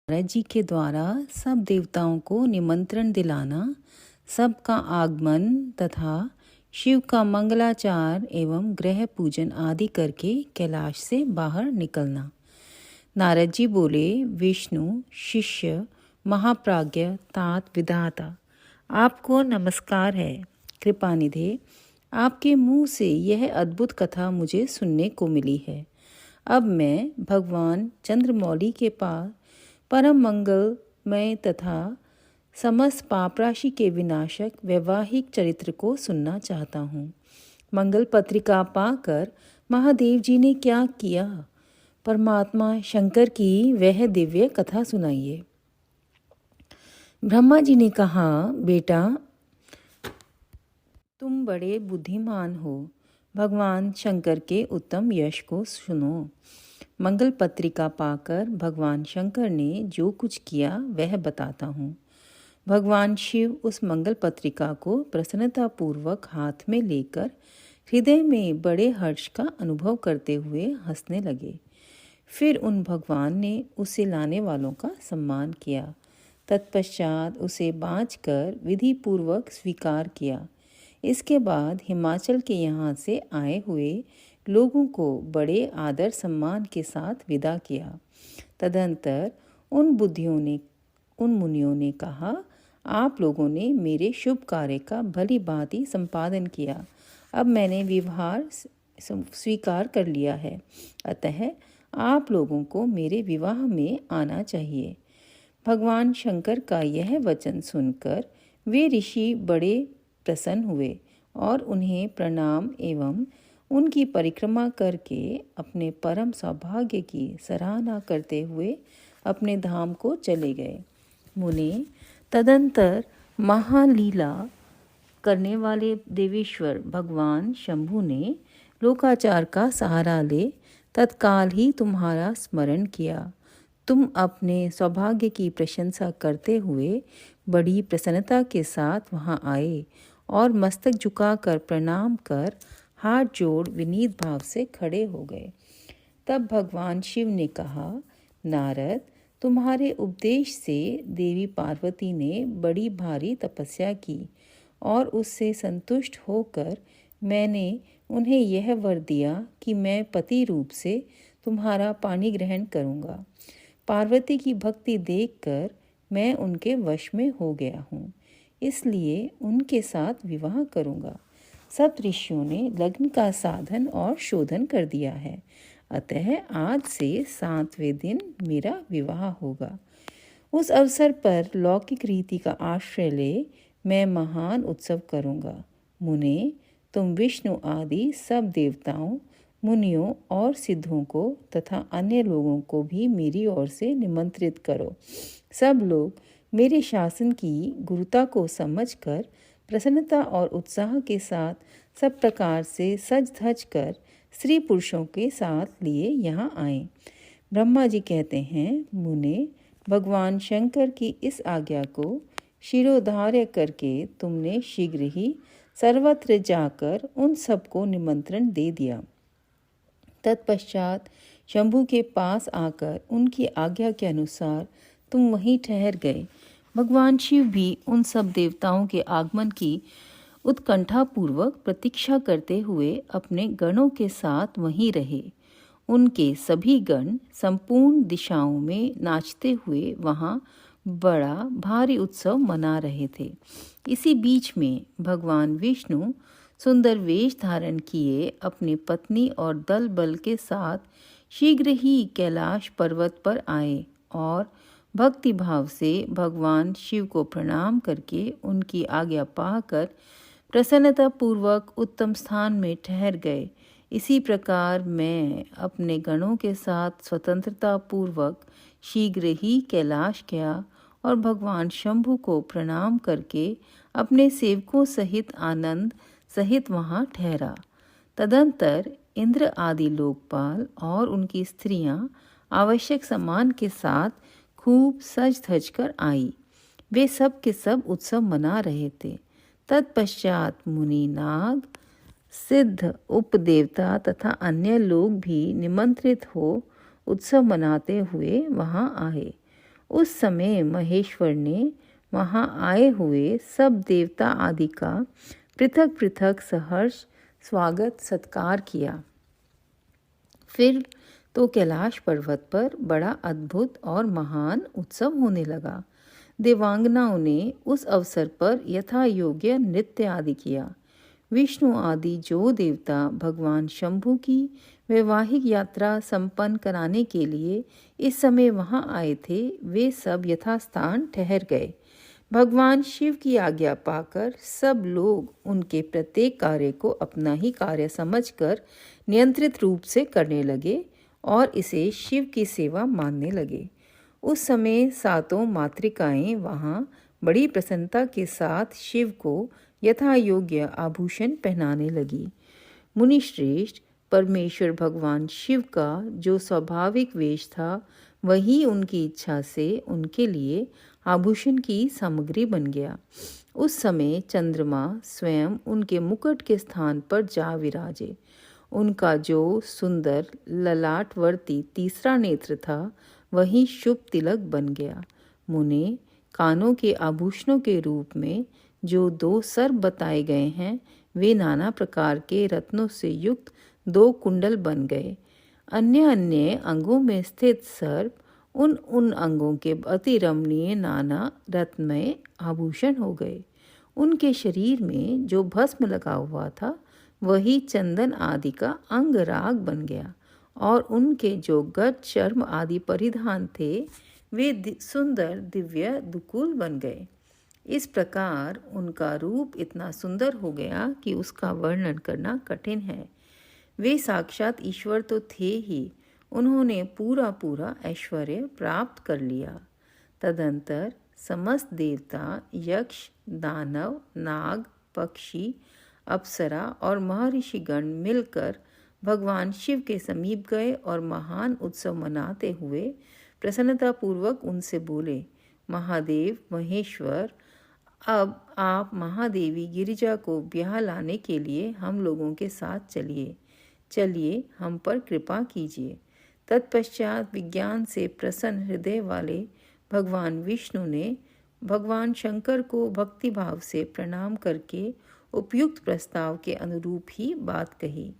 नारद जी के द्वारा सब देवताओं को निमंत्रण दिलाना, सबका आगमन तथा शिव का मंगलाचार एवं ग्रह पूजन आदि करके कैलाश से बाहर निकलना। नारद जी बोले, विष्णु शिष्य महाप्राज्ञ तात विधाता, आपको नमस्कार है। कृपानिधे, आपके मुंह से यह अद्भुत कथा मुझे सुनने को मिली है। अब मैं भगवान चंद्रमौली के पास परम मंगलमय तथा समस्त पाप राशि के विनाशक वैवाहिक चरित्र को सुनना चाहता हूँ। मंगल पत्रिका पाकर महादेव जी ने क्या किया, परमात्मा शंकर की वह दिव्य कथा सुनाइए। ब्रह्मा जी ने कहा, बेटा तुम बड़े बुद्धिमान हो, भगवान शंकर के उत्तम यश को सुनो। मंगल पत्रिका पाकर भगवान शंकर ने जो कुछ किया वह बताता हूँ। भगवान शिव उस मंगल पत्रिका को प्रसन्नतापूर्वक हाथ में लेकर हृदय में बड़े हर्ष का अनुभव करते हुए हंसने लगे। फिर उन भगवान ने उसे लाने वालों का सम्मान किया। तत्पश्चात उसे बाँचकर विधिपूर्वक स्वीकार किया। इसके बाद हिमाचल के यहाँ से आए हुए लोगों को बड़े आदर सम्मान के साथ विदा किया। तदंतर उन मुनियों ने कहा, आप लोगों ने मेरे शुभ कार्य का भली भांति संपादन किया। अब मैंने विवाह स्वीकार कर लिया है, अतः आप लोगों को मेरे विवाह में आना चाहिए। भगवान शंकर का यह वचन सुनकर वे ऋषि बड़े प्रसन्न हुए और उन्हें प्रणाम एवं उनकी परिक्रमा करके अपने परम सौभाग्य की सराहना करते हुए अपने धाम को चले गए। मुने, तदंतर महालीला करने वाले देवेश्वर भगवान शंभु ने लोकाचार का सहारा ले तत्काल ही तुम्हारा स्मरण किया। तुम अपने सौभाग्य की प्रशंसा करते हुए बड़ी प्रसन्नता के साथ वहां आए और मस्तक झुकाकर प्रणाम कर हाथ जोड़ विनीत भाव से खड़े हो गए। तब भगवान शिव ने कहा, नारद, तुम्हारे उपदेश से देवी पार्वती ने बड़ी भारी तपस्या की और उससे संतुष्ट होकर मैंने उन्हें यह वर दिया कि मैं पति रूप से तुम्हारा पानी ग्रहण करूँगा। पार्वती की भक्ति देखकर मैं उनके वश में हो गया हूँ, इसलिए उनके साथ विवाह करूँगा। सब ऋषियों ने लग्न का साधन और शोधन कर दिया है, अतः आज से 7वें दिन मेरा विवाह होगा। उस अवसर पर लौकिक रीति का आश्रय ले मैं महान उत्सव करूँगा। मुने, तुम विष्णु आदि सब देवताओं, मुनियों और सिद्धों को तथा अन्य लोगों को भी मेरी ओर से निमंत्रित करो। सब लोग मेरे शासन की गुरुता को समझकर प्रसन्नता और उत्साह के साथ सब प्रकार से सज धज कर स्त्री पुरुषों के साथ लिए यहाँ आएं। ब्रह्मा जी कहते हैं, मुने, भगवान शंकर की इस आज्ञा को शिरोधार्य करके तुमने शीघ्र ही सर्वत्र जाकर उन सबको निमंत्रण दे दिया। तत्पश्चात शंभु के पास आकर उनकी आज्ञा के अनुसार तुम वहीं ठहर गए। भगवान शिव भी उन सब देवताओं के आगमन की उत्कंठापूर्वक प्रतीक्षा करते हुए अपने गणों के साथ वहीं रहे। उनके सभी गण संपूर्ण दिशाओं में नाचते हुए वहाँ बड़ा भारी उत्सव मना रहे थे। इसी बीच में भगवान विष्णु सुंदर वेश धारण किए अपनी पत्नी और दल बल के साथ शीघ्र ही कैलाश पर्वत पर आए और भक्ति भाव से भगवान शिव को प्रणाम करके उनकी आज्ञा पाकर प्रसन्नतापूर्वक उत्तम स्थान में ठहर गए। इसी प्रकार मैं अपने गणों के साथ स्वतंत्रता पूर्वक शीघ्र ही कैलाश गया और भगवान शंभु को प्रणाम करके अपने सेवकों सहित आनंद सहित वहाँ ठहरा। तदंतर इंद्र आदि लोकपाल और उनकी स्त्रियां आवश्यक सम्मान के साथ खूब सज धज कर आई। वे सब के सब उत्सव मना रहे थे। तत्पश्चात मुनि, नाग, सिद्ध, उपदेवता तथा अन्य लोग भी निमंत्रित हो उत्सव मनाते हुए वहां आए उस समय महेश्वर ने वहाँ आए हुए सब देवता आदि का पृथक पृथक सहर्ष स्वागत सत्कार किया। फिर तो कैलाश पर्वत पर बड़ा अद्भुत और महान उत्सव होने लगा। देवांगनाओं ने उस अवसर पर यथा योग्य नृत्य आदि किया। विष्णु आदि जो देवता भगवान शंभु की वैवाहिक यात्रा संपन्न कराने के लिए इस समय वहां आए थे, वे सब यथास्थान ठहर गए। भगवान शिव की आज्ञा पाकर सब लोग उनके प्रत्येक कार्य को अपना ही कार्य समझकर नियंत्रित रूप से करने लगे और इसे शिव की सेवा मानने लगे। उस समय सातों मातृकाएं वहां बड़ी प्रसन्नता के साथ शिव को यथा योग्य आभूषण पहनाने लगी। मुनिश्रेष्ठ, परमेश्वर भगवान शिव का जो स्वाभाविक वेश था वही उनकी इच्छा से उनके लिए आभूषण की सामग्री बन गया। उस समय चंद्रमा स्वयं उनके मुकुट के स्थान पर जा विराजे। उनका जो सुंदर ललाटवर्ती तीसरा नेत्र था वही शुभ तिलक बन गया। मुने, कानों के आभूषणों के रूप में जो 2 सर्प बताए गए हैं वे नाना प्रकार के रत्नों से युक्त 2 कुंडल बन गए। अन्य अन्य अंगों में स्थित सर्प उन अंगों के अति रमणीय नाना रत्नमय आभूषण हो गए। उनके शरीर में जो भस्म लगा हुआ था वही चंदन आदि का अंगराग बन गया और उनके जो गज चर्म आदि परिधान थे वे सुंदर दिव्य दुकूल बन गए। इस प्रकार उनका रूप इतना सुंदर हो गया कि उसका वर्णन करना कठिन है। वे साक्षात ईश्वर तो थे ही, उन्होंने पूरा पूरा ऐश्वर्य प्राप्त कर लिया। तदंतर समस्त देवता, यक्ष, दानव, नाग, पक्षी, अप्सरा और महर्षिगण मिलकर भगवान शिव के समीप गए और महान उत्सव मनाते हुए प्रसन्नतापूर्वक उनसे बोले, महादेव महेश्वर, अब आप महादेवी गिरिजा को ब्याह लाने के लिए हम लोगों के साथ चलिए हम पर कृपा कीजिए। तत्पश्चात विज्ञान से प्रसन्न हृदय वाले भगवान विष्णु ने भगवान शंकर को भक्तिभाव से प्रणाम करके उपयुक्त प्रस्ताव के अनुरूप ही बात कही।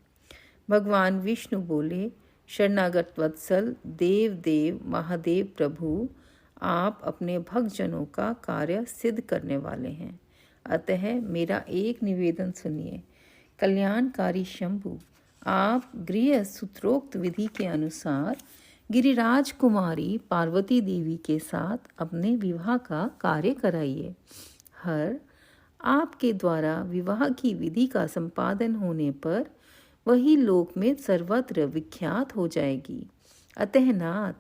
भगवान विष्णु बोले, शरणागत वत्सल देव महादेव प्रभु, आप अपने भक्तजनों का कार्य सिद्ध करने वाले हैं, अतः मेरा एक निवेदन सुनिए। कल्याणकारी शंभु, आप गृह सूत्रोक्त विधि के अनुसार गिरिराज कुमारी पार्वती देवी के साथ अपने विवाह का कार्य कराइए। आपके द्वारा विवाह की विधि का संपादन होने पर वही लोक में सर्वत्र विख्यात हो जाएगी। अतः नाथ,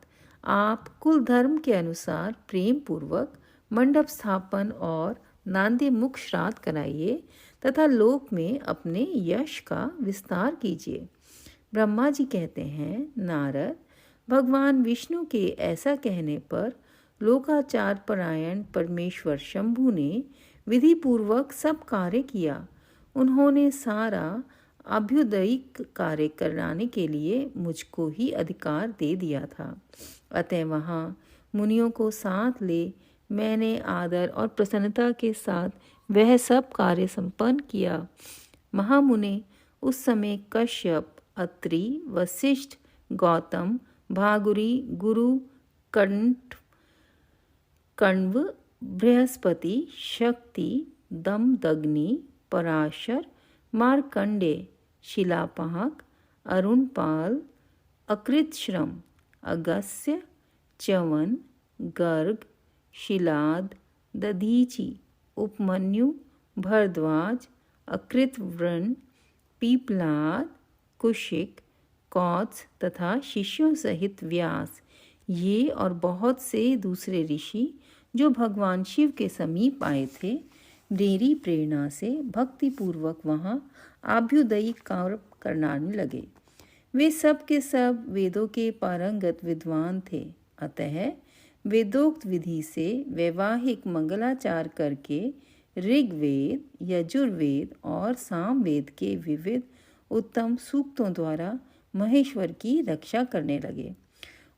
आप कुल धर्म के अनुसार प्रेम पूर्वक मंडप स्थापन और नांदे मुख श्राद्ध कराइए तथा लोक में अपने यश का विस्तार कीजिए। ब्रह्मा जी कहते हैं, नारद, भगवान विष्णु के ऐसा कहने पर लोकाचार परायण परमेश्वर शंभु ने विधि पूर्वक सब कार्य किया। उन्होंने सारा अभ्युदयिक कार्य कराने के लिए मुझको ही अधिकार दे दिया था। अतः वहाँ मुनियों को साथ ले मैंने आदर और प्रसन्नता के साथ वह सब कार्य संपन्न किया। महामुने, उस समय कश्यप, अत्रि, वशिष्ठ, गौतम, भागुरी, गुरु, कण्व, बृहस्पति, शक्ति, दमदग्नि, पराशर, मार्कंडेय, शिलापाक, अरुणपाल, अकृतश्रम, अगस्त्य, च्यवन, गर्ग, शिलाद, दधीचि, उपमन्यु, भरद्वाज, अकृतव्रण, पीपलाद, कुशिक, कौत्स तथा शिष्यों सहित व्यास, ये और बहुत से दूसरे ऋषि जो भगवान शिव के समीप आए थे, मेरी प्रेरणा से भक्तिपूर्वक वहाँ आभ्युदयिक कार्य करने लगे। वे सब के सब वेदों के पारंगत विद्वान थे। अतः वेदोक्त विधि से वैवाहिक मंगलाचार करके ऋग्वेद, यजुर्वेद और सामवेद के विविध उत्तम सूक्तों द्वारा महेश्वर की रक्षा करने लगे।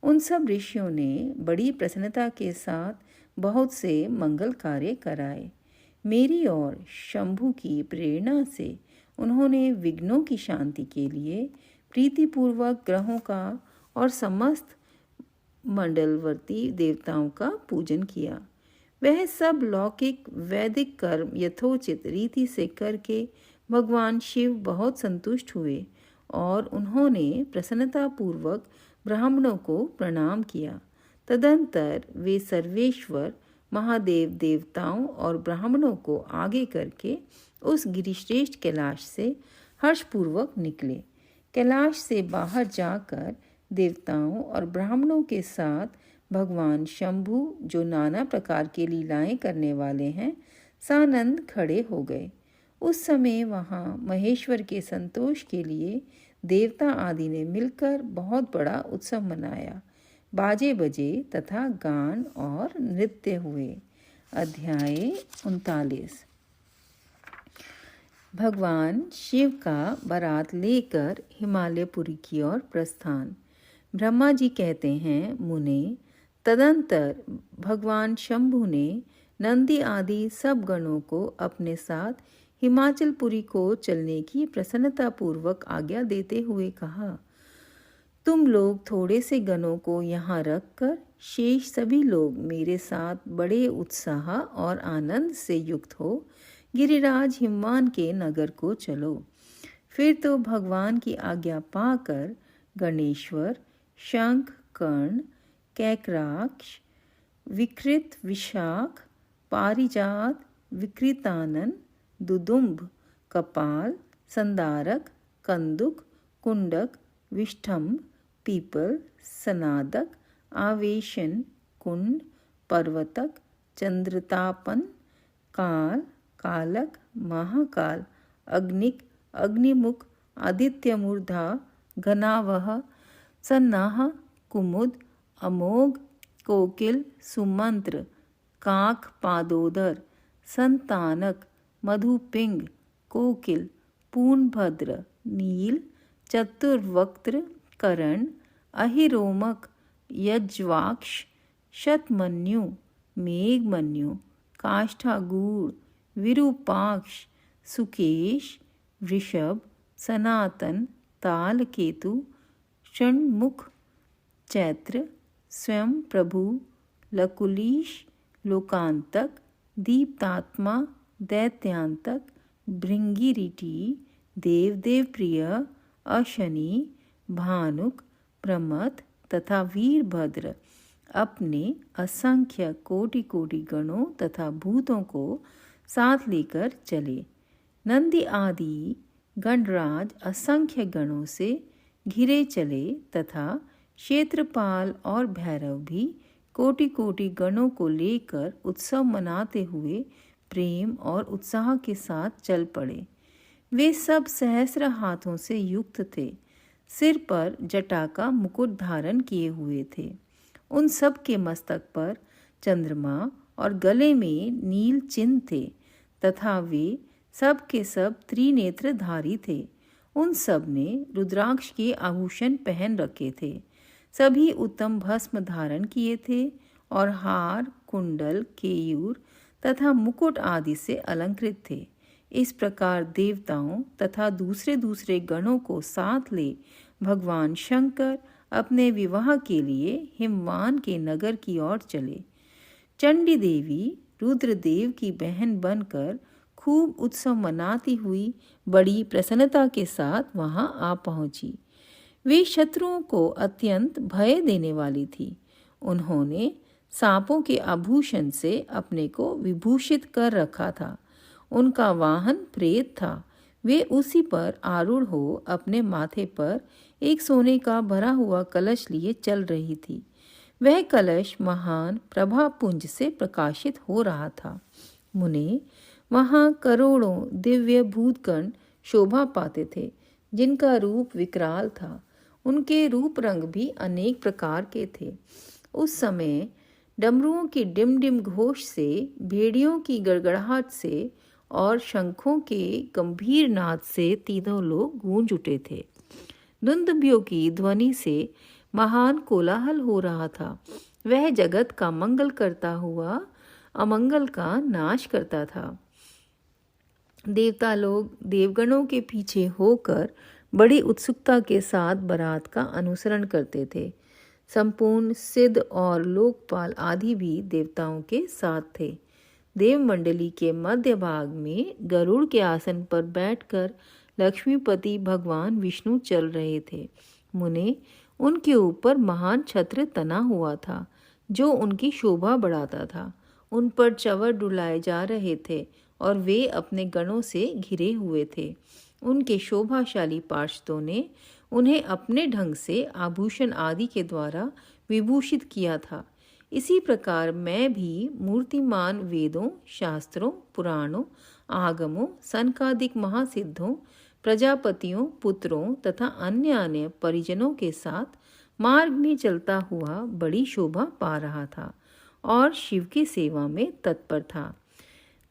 उन सब ऋषियों ने बड़ी प्रसन्नता के साथ बहुत से मंगल कार्य कराए। मेरी और शंभु की प्रेरणा से उन्होंने विघ्नों की शांति के लिए प्रीतिपूर्वक ग्रहों का और समस्त मंडलवर्ती देवताओं का पूजन किया। वह सब लौकिक वैदिक कर्म यथोचित रीति से करके भगवान शिव बहुत संतुष्ट हुए और उन्होंने प्रसन्नतापूर्वक ब्राह्मणों को प्रणाम किया। तदंतर वे सर्वेश्वर महादेव देवताओं और ब्राह्मणों को आगे करके उस गिरिश्रेष्ठ कैलाश से हर्षपूर्वक निकले। कैलाश से बाहर जाकर देवताओं और ब्राह्मणों के साथ भगवान शंभु, जो नाना प्रकार की लीलाएं करने वाले हैं, सानंद खड़े हो गए। उस समय वहाँ महेश्वर के संतोष के लिए देवता आदि ने मिलकर बहुत बड़ा उत्सव मनाया। बाजे बजे तथा गान और नृत्य हुए। अध्याय 39। भगवान शिव का बारात लेकर हिमालयपुरी की ओर प्रस्थान। ब्रह्मा जी कहते हैं, मुने, तदंतर भगवान शंभु ने नंदी आदि सब गणों को अपने साथ हिमाचलपुरी को चलने की प्रसन्नतापूर्वक आज्ञा देते हुए कहा, तुम लोग थोड़े से गणों को यहाँ रखकर शेष सभी लोग मेरे साथ बड़े उत्साह और आनंद से युक्त हो गिरिराज हिमवान के नगर को चलो। फिर तो भगवान की आज्ञा पाकर गणेश्वर, शंख, कर्ण, कैकराक्ष, विकृत, विशाख, पारिजात, विकृतानन, दुदुम्भ, कपाल, संदारक, कंदुक, कुंडक, विष्ठम्भ, पीपल, सनादक, आवेशन, कुंड, पर्वतक, चंद्रतापन, काल, कालक, महाकाल, अग्निक, अग्निमुख, आदित्यमूर्धा, घनावह, सन्नाह, कुमुद, अमोघ, कोकिल, सुमंत्र, काक, पादोदर, संतानक, मधुपिंग, कोकिल, पूर्णभद्र, नील, चतुर्वक्त्र, करण, अहिरोमक, यज्वाक्ष, शतमन्यु, मेघमन्यु, काष्ठागूढ़, विरूपाक्ष, सुकेश, वृषभ, सनातन, तालकेतु, षण्मुख, चैत्र, स्वयं प्रभु, लकुलीश, लोकांतक, दीप्तात्मा, दैत्यांतक, भृंगिरिटी, देवदेव प्रिय, अशनि, भानुक, प्रमथ तथा वीरभद्र अपने असंख्य कोटि कोटि गणों तथा भूतों को साथ लेकर चले। नंदी आदि गणराज असंख्य गणों से घिरे चले तथा क्षेत्रपाल और भैरव भी कोटि कोटि गणों को लेकर उत्सव मनाते हुए प्रेम और उत्साह के साथ चल पड़े। वे सब सहस्र हाथों से युक्त थे, सिर पर जटा का मुकुट धारण किए हुए थे। उन सब के मस्तक पर चंद्रमा और गले में नील चिन्ह थे तथा वे सब के सब त्रिनेत्रधारी थे। उन सब ने रुद्राक्ष के आभूषण पहन रखे थे। सभी उत्तम भस्म धारण किए थे और हार, कुंडल, केयूर तथा मुकुट आदि से अलंकृत थे। इस प्रकार देवताओं तथा दूसरे दूसरे गणों को साथ ले भगवान शंकर अपने विवाह के लिए हिमवान के नगर की ओर चले। चंडी देवी रुद्रदेव की बहन बनकर खूब उत्सव मनाती हुई बड़ी प्रसन्नता के साथ वहां आ पहुंची। वे शत्रुओं को अत्यंत भय देने वाली थी। उन्होंने सांपों के आभूषण से अपने को विभूषित कर रखा था। उनका वाहन प्रेत था। वे उसी पर आरूढ़ हो अपने माथे पर एक सोने का भरा हुआ कलश लिए चल रही थी। वह कलश महान प्रभापुंज से प्रकाशित हो रहा था। मुने, वहाँ करोड़ों दिव्य भूतगण शोभा पाते थे, जिनका रूप विकराल था। उनके रूप रंग भी अनेक प्रकार के थे। उस समय डमरुओं की डिम डिम घोष से, भेड़ियों की गड़गड़ाहट से और शंखों के गंभीर नाद से तीनों लोग गूंज उठे थे। दुंदुभियों की ध्वनि से महान कोलाहल हो रहा था। वह जगत का मंगल करता हुआ अमंगल का नाश करता था। देवता लोग देवगणों के पीछे होकर बड़ी उत्सुकता के साथ बारात का अनुसरण करते थे। संपूर्ण सिद्ध और लोकपाल आदि भी देवताओं के साथ थे। देवमंडली के मध्य भाग में गरुड़ के आसन पर बैठकर लक्ष्मीपति भगवान विष्णु चल रहे थे। मुने उनके ऊपर महान छत्र तना हुआ था जो उनकी शोभा बढ़ाता था। उन पर चंवर डुलाए जा रहे थे और वे अपने गणों से घिरे हुए थे। उनके शोभाशाली पार्षदों ने उन्हें अपने ढंग से आभूषण आदि के द्वारा विभूषित किया था। इसी प्रकार मैं भी मूर्तिमान वेदों, शास्त्रों, पुराणों, आगमों, सनकादिक महासिद्धों, प्रजापतियों, पुत्रों तथा अन्य अन्य परिजनों के साथ मार्ग में चलता हुआ बड़ी शोभा पा रहा था और शिव की सेवा में तत्पर था।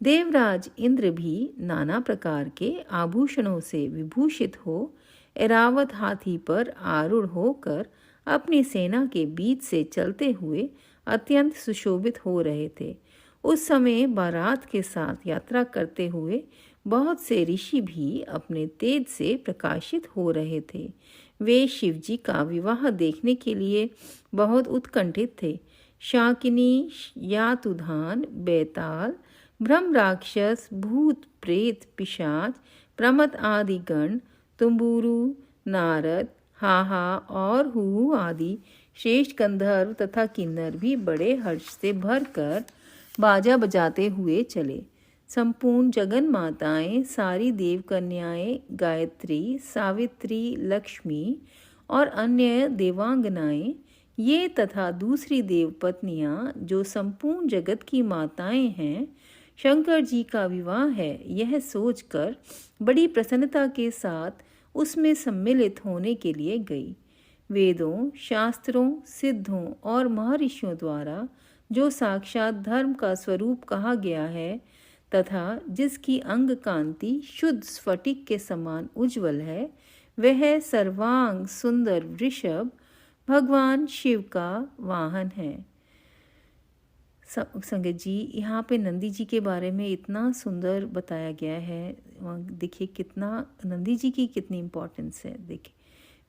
देवराज इंद्र भी नाना प्रकार के आभूषणों से विभूषित हो ऐरावत हाथी पर आरूढ़ होकर अपनी सेना के बीच से चलते हुए अत्यंत सुशोभित हो रहे थे। उस समय बारात के साथ यात्रा करते हुए बहुत से ऋषि भी अपने तेज से प्रकाशित हो रहे थे। वे शिवजी का विवाह देखने के लिए बहुत उत्कंठित थे। शाकिनी, यातुधान, बेताल, ब्रह्म राक्षस, भूत, प्रेत, पिशाच, प्रमथ आदि गण, तुम्बुरु, नारद, हाहा और हु आदि श्रेष्ठ गंधर्व तथा किन्नर भी बड़े हर्ष से भरकर बाजा बजाते हुए चले। संपूर्ण जगन माताएं, सारी देव कन्याएं, गायत्री, सावित्री, लक्ष्मी और अन्य देवांगनाएं, ये तथा दूसरी देव पत्नियां जो संपूर्ण जगत की माताएं हैं, शंकर जी का विवाह है यह सोचकर बड़ी प्रसन्नता के साथ उसमें सम्मिलित होने के लिए गई। वेदों, शास्त्रों, सिद्धों और महर्षियों द्वारा जो साक्षात धर्म का स्वरूप कहा गया है तथा जिसकी अंग कांति शुद्ध स्फटिक के समान उज्ज्वल है, वह सर्वांग सुंदर वृषभ भगवान शिव का वाहन है। संगत जी, यहाँ पे नंदी जी के बारे में इतना सुंदर बताया गया है। देखिए कितना नंदी जी की कितनी इम्पोर्टेंस है। देखिए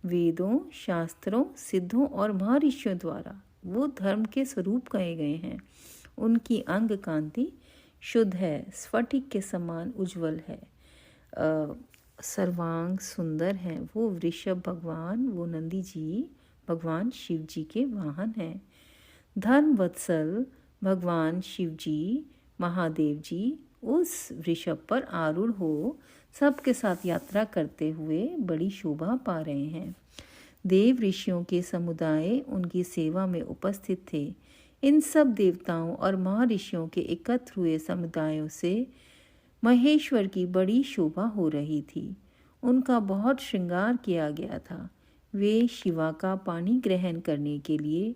वेदों, शास्त्रों, सिद्धों और महर्षियों द्वारा वो धर्म के स्वरूप कहे गए हैं। उनकी अंग कांति शुद्ध है, स्फटिक के समान उज्ज्वल है, सर्वांग सुंदर हैं। वो वृषभ भगवान, वो नंदी जी भगवान शिव जी के वाहन हैं। धर्म वत्सल भगवान शिव जी, महादेव जी उस वृषभ पर आरूढ़ हो सबके साथ यात्रा करते हुए बड़ी शोभा पा रहे हैं। देव ऋषियों के समुदाय उनकी सेवा में उपस्थित थे। इन सब देवताओं और महर्षियों के एकत्र हुए समुदायों से महेश्वर की बड़ी शोभा हो रही थी। उनका बहुत श्रृंगार किया गया था। वे शिवा का पानी ग्रहण करने के लिए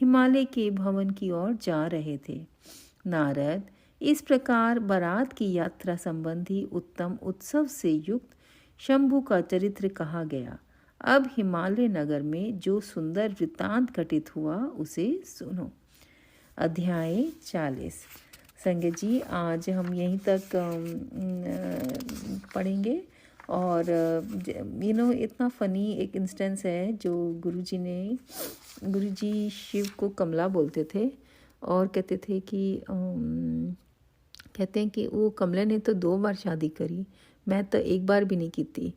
हिमालय के भवन की ओर जा रहे थे। नारद, इस प्रकार बारात की यात्रा संबंधी उत्तम उत्सव से युक्त शंभु का चरित्र कहा गया। अब हिमालय नगर में जो सुंदर वृत्तांत घटित हुआ उसे सुनो। अध्याय 40। संगत जी, आज हम यहीं तक पढ़ेंगे। और इतना फ़नी एक इंस्टेंस है जो गुरुजी शिव को कमला बोलते थे और कहते थे कि कहते हैं कि वो कमला ने तो 2 बार शादी करी, मैं तो 1 बार भी नहीं की थी।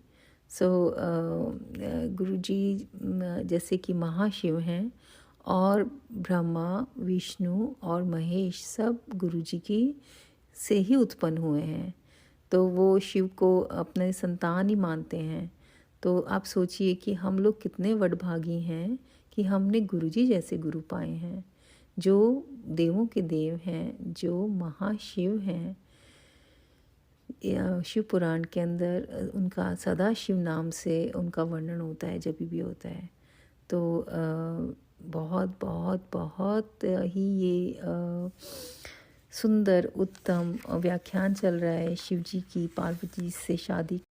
गुरुजी जैसे कि महाशिव हैं और ब्रह्मा, विष्णु और महेश सब गुरुजी की से ही उत्पन्न हुए हैं, तो वो शिव को अपने संतान ही मानते हैं। तो आप सोचिए कि हम लोग कितने वडभागी हैं कि हमने गुरुजी जैसे गुरु पाए हैं, जो देवों के देव हैं, जो महाशिव हैं। शिव पुराण के अंदर उनका सदा शिव नाम से उनका वर्णन होता है जब भी होता है। तो बहुत बहुत बहुत ही ये सुंदर उत्तम व्याख्यान चल रहा है शिव जी की पार्वती से शादी